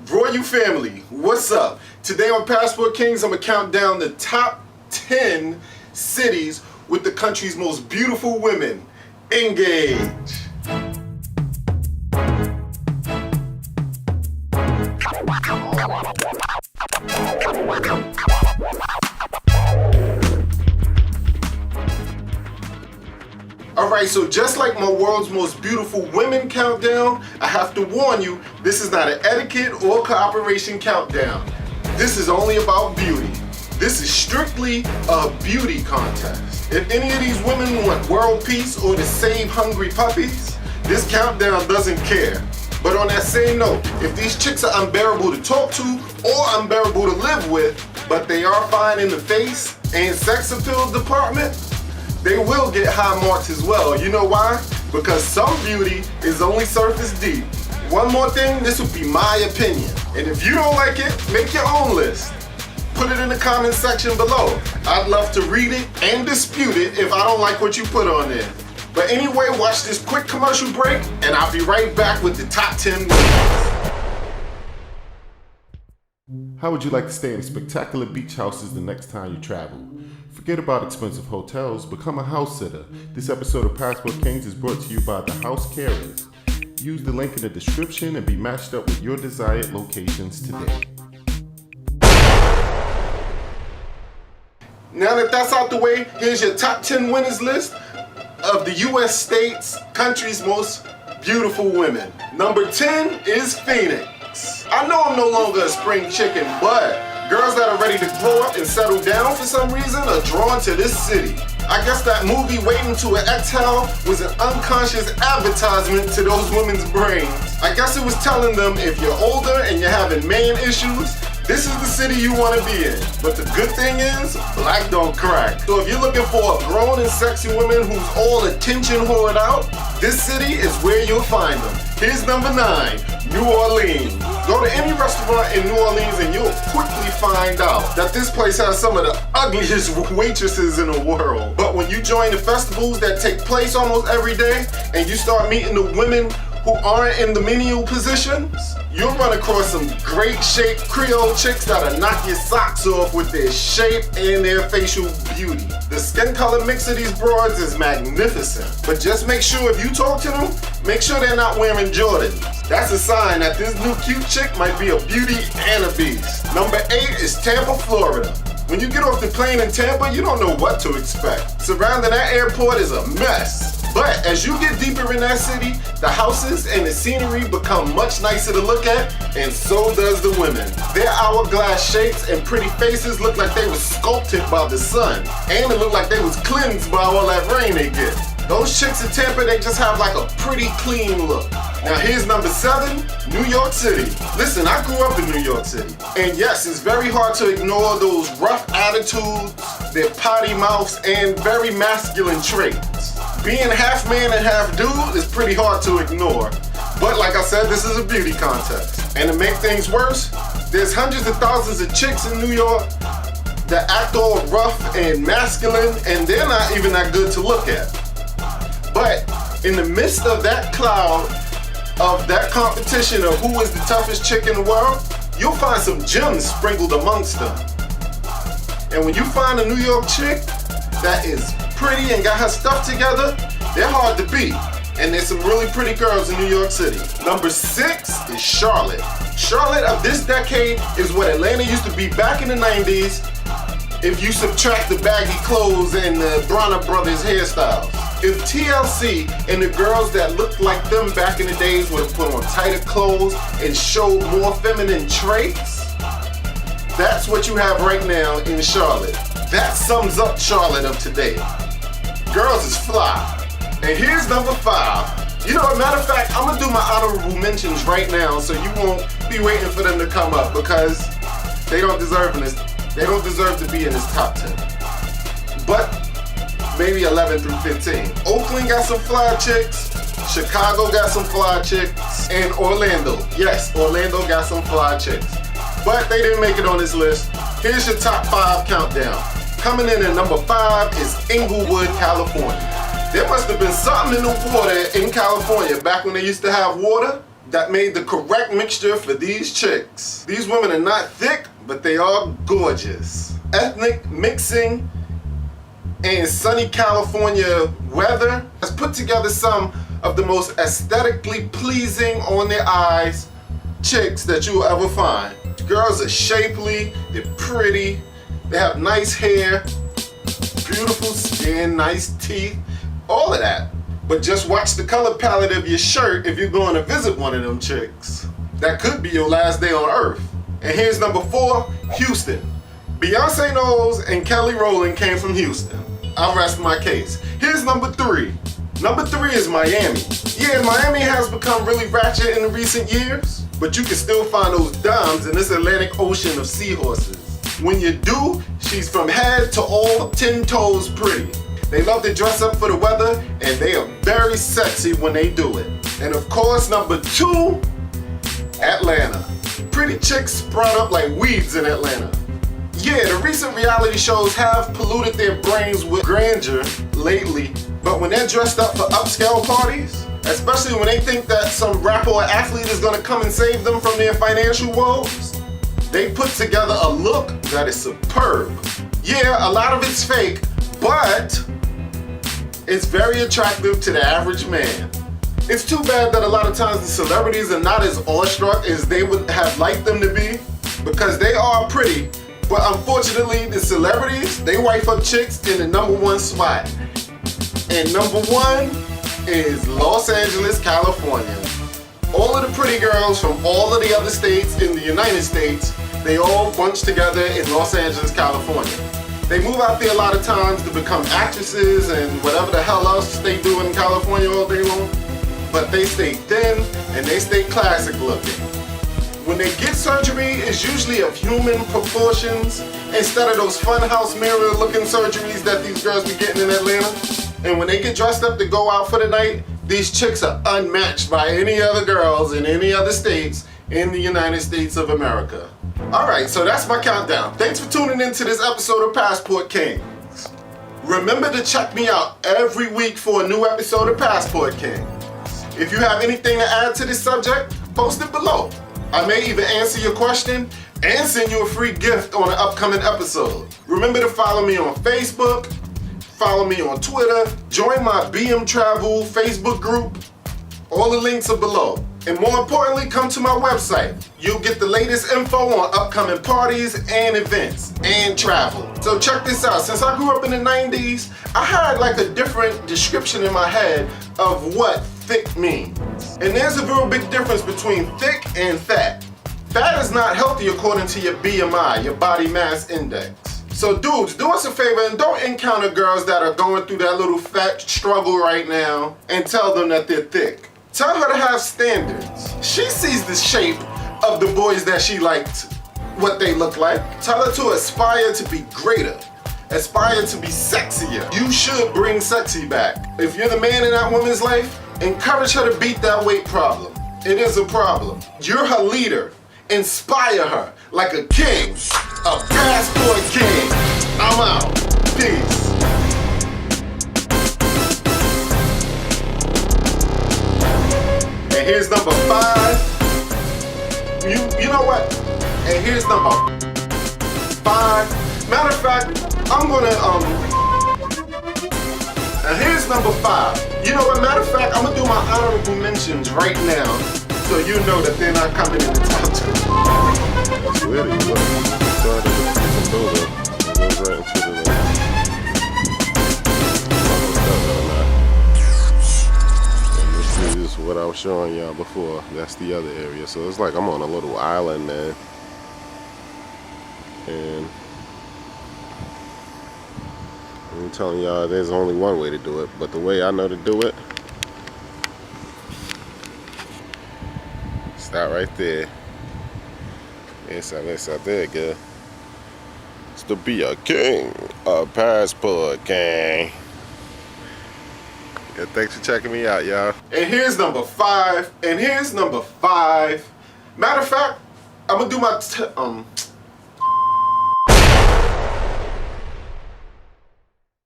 Royal family, what's up? Today on Passport Kings, I'm gonna count down the top 10 cities with the country's most beautiful women. Engage. Alright, so just like my world's most beautiful women countdown, I have to warn you, this is not an etiquette or cooperation countdown. This is only about beauty. This is strictly a beauty contest. If any of these women want world peace or to save hungry puppies, this countdown doesn't care. But on that same note, if these chicks are unbearable to talk to or unbearable to live with, but they are fine in the face and sex appeal department, they will get high marks as well. You know why? Because some beauty is only surface deep. One more thing, this would be my opinion. And if you don't like it, make your own list. Put it in the comment section below. I'd love to read it and dispute it if I don't like what you put on there. But anyway, watch this quick commercial break and I'll be right back with the top 10 winners. How would you like to stay in spectacular beach houses the next time you travel? Forget about expensive hotels, become a house sitter. This episode of Passport Kings is brought to you by The House Carers. Use the link in the description and be matched up with your desired locations today. Now that that's out the way, here's your top 10 winners list of the US states, country's most beautiful women. Number 10 is Phoenix. I know I'm no longer a spring chicken, but girls that are ready to grow up and settle down for some reason are drawn to this city. I guess that movie Waiting to Exhale was an unconscious advertisement to those women's brains. I guess it was telling them if you're older and you're having man issues, this is the city you want to be in. But the good thing is, black don't crack. So if you're looking for a grown and sexy woman who's all attention whored out, this city is where you'll find them. Here's number 9, New Orleans. Go to any restaurant in New Orleans and you'll quickly find out that this place has some of the ugliest waitresses in the world. But when you join the festivals that take place almost every day and you start meeting the women who aren't in the menial positions, you'll run across some great shaped Creole chicks that'll knock your socks off with their shape and their facial beauty. The skin color mix of these broads is magnificent. But just make sure if you talk to them, make sure they're not wearing Jordans. That's a sign that this new cute chick might be a beauty and a beast. Number 8 is Tampa, Florida. When you get off the plane in Tampa, you don't know what to expect. Surrounding that airport is a mess. But as you get deeper in that city, the houses and the scenery become much nicer to look at, and so does the women. Their hourglass shapes and pretty faces look like they were sculpted by the sun, and it looked like they was cleansed by all that rain they get. Those chicks in Tampa, they just have like a pretty clean look. Now here's number 7, New York City. Listen, I grew up in New York City. And yes, it's very hard to ignore those rough attitudes, their potty mouths, and very masculine traits. Being half man and half dude is pretty hard to ignore. But like I said, this is a beauty contest. And to make things worse, there's hundreds of thousands of chicks in New York that act all rough and masculine, and they're not even that good to look at. But in the midst of that cloud of that competition of who is the toughest chick in the world, you'll find some gems sprinkled amongst them. And when you find a New York chick that is pretty and got her stuff together, they're hard to beat. And there's some really pretty girls in New York City. Number 6 is Charlotte. Charlotte of this decade is what Atlanta used to be back in the 90s if you subtract the baggy clothes and the Bronner Brothers hairstyles. If TLC and the girls that looked like them back in the days would have put on tighter clothes and showed more feminine traits, that's what you have right now in Charlotte. That sums up Charlotte of today. Girls is fly. And here's number 5. You know, as a matter of fact, I'm gonna do my honorable mentions right now so you won't be waiting for them to come up because they don't deserve to be in this top 10. But maybe 11 through 15. Oakland got some fly chicks, Chicago got some fly chicks, and Orlando. Yes, Orlando got some fly chicks. But they didn't make it on this list. Here's your top 5 countdown. Coming in at number 5 is Inglewood, California. There must have been something in the water in California back when they used to have water, that made the correct mixture for these chicks. These women are not thick, but they are gorgeous. Ethnic mixing and sunny California weather has put together some of the most aesthetically pleasing on their eyes chicks that you will ever find. Girls are shapely, they're pretty, they have nice hair, beautiful skin, nice teeth, all of that. But just watch the color palette of your shirt if you're going to visit one of them chicks. That could be your last day on earth. And here's number 4, Houston. Beyonce Knowles and Kelly Rowland came from Houston. I'll rest my case. Here's number 3. Number 3 is Miami. Yeah, Miami has become really ratchet in the recent years, but you can still find those dimes in this Atlantic Ocean of seahorses. When you do, she's from head to all 10 toes pretty. They love to dress up for the weather, and they are very sexy when they do it. And of course, number 2, Atlanta. Pretty chicks sprout up like weeds in Atlanta. Yeah, the recent reality shows have polluted their brains with grandeur lately, but when they're dressed up for upscale parties, especially when they think that some rapper or athlete is gonna come and save them from their financial woes, they put together a look that is superb. Yeah, a lot of it's fake, but it's very attractive to the average man. It's too bad that a lot of times the celebrities are not as awestruck as they would have liked them to be, because they are pretty. But unfortunately, the celebrities, they wife up chicks in the number 1 spot. And number 1 is Los Angeles, California. All of the pretty girls from all of the other states in the United States, they all bunch together in Los Angeles, California. They move out there a lot of times to become actresses and whatever the hell else they do in California all day long. But they stay thin and they stay classic looking. When they get surgery, it's usually of human proportions instead of those funhouse mirror looking surgeries that these girls be getting in Atlanta. And when they get dressed up to go out for the night, these chicks are unmatched by any other girls in any other states in the United States of America. Alright, so that's my countdown. Thanks for tuning in to this episode of Passport Kings. Remember to check me out every week for a new episode of Passport Kings. If you have anything to add to this subject, post it below. I may even answer your question and send you a free gift on an upcoming episode. Remember to follow me on Facebook, follow me on Twitter, join my BM Travel Facebook group. All the links are below. And more importantly, come to my website. You'll get the latest info on upcoming parties and events and travel. So check this out. Since I grew up in the 90s, I had like a different description in my head of what thick means. And there's a real big difference between thick and fat. Fat is not healthy according to your BMI, your body mass index. So dudes, do us a favor and don't encounter girls that are going through that little fat struggle right now and tell them that they're thick. Tell her to have standards. She sees the shape of the boys that she liked, what they look like. Tell her to aspire to be greater. Aspire to be sexier. You should bring sexy back. If you're the man in that woman's life, encourage her to beat that weight problem. It is a problem. You're her leader. Inspire her like a king. A passport king. I'm out. Peace. And here's number 5. You know what? And here's number 5. Matter of fact, I'm gonna and here's number 5. You know what? Matter of fact, I'm gonna do my honorable mentions right now, so you know that they're not coming in the top 10. That's weird. You started with some build up and goes right into the and this is what I was showing y'all before. That's the other area. So it's like I'm on a little island, man. And I'm telling y'all, there's only one way to do it, but the way I know to do it, start right there. Esa, there, girl. It's to be a king, a passport king. Yeah, thanks for checking me out, y'all. And here's number 5. And here's number 5. Matter of fact, I'm gonna do my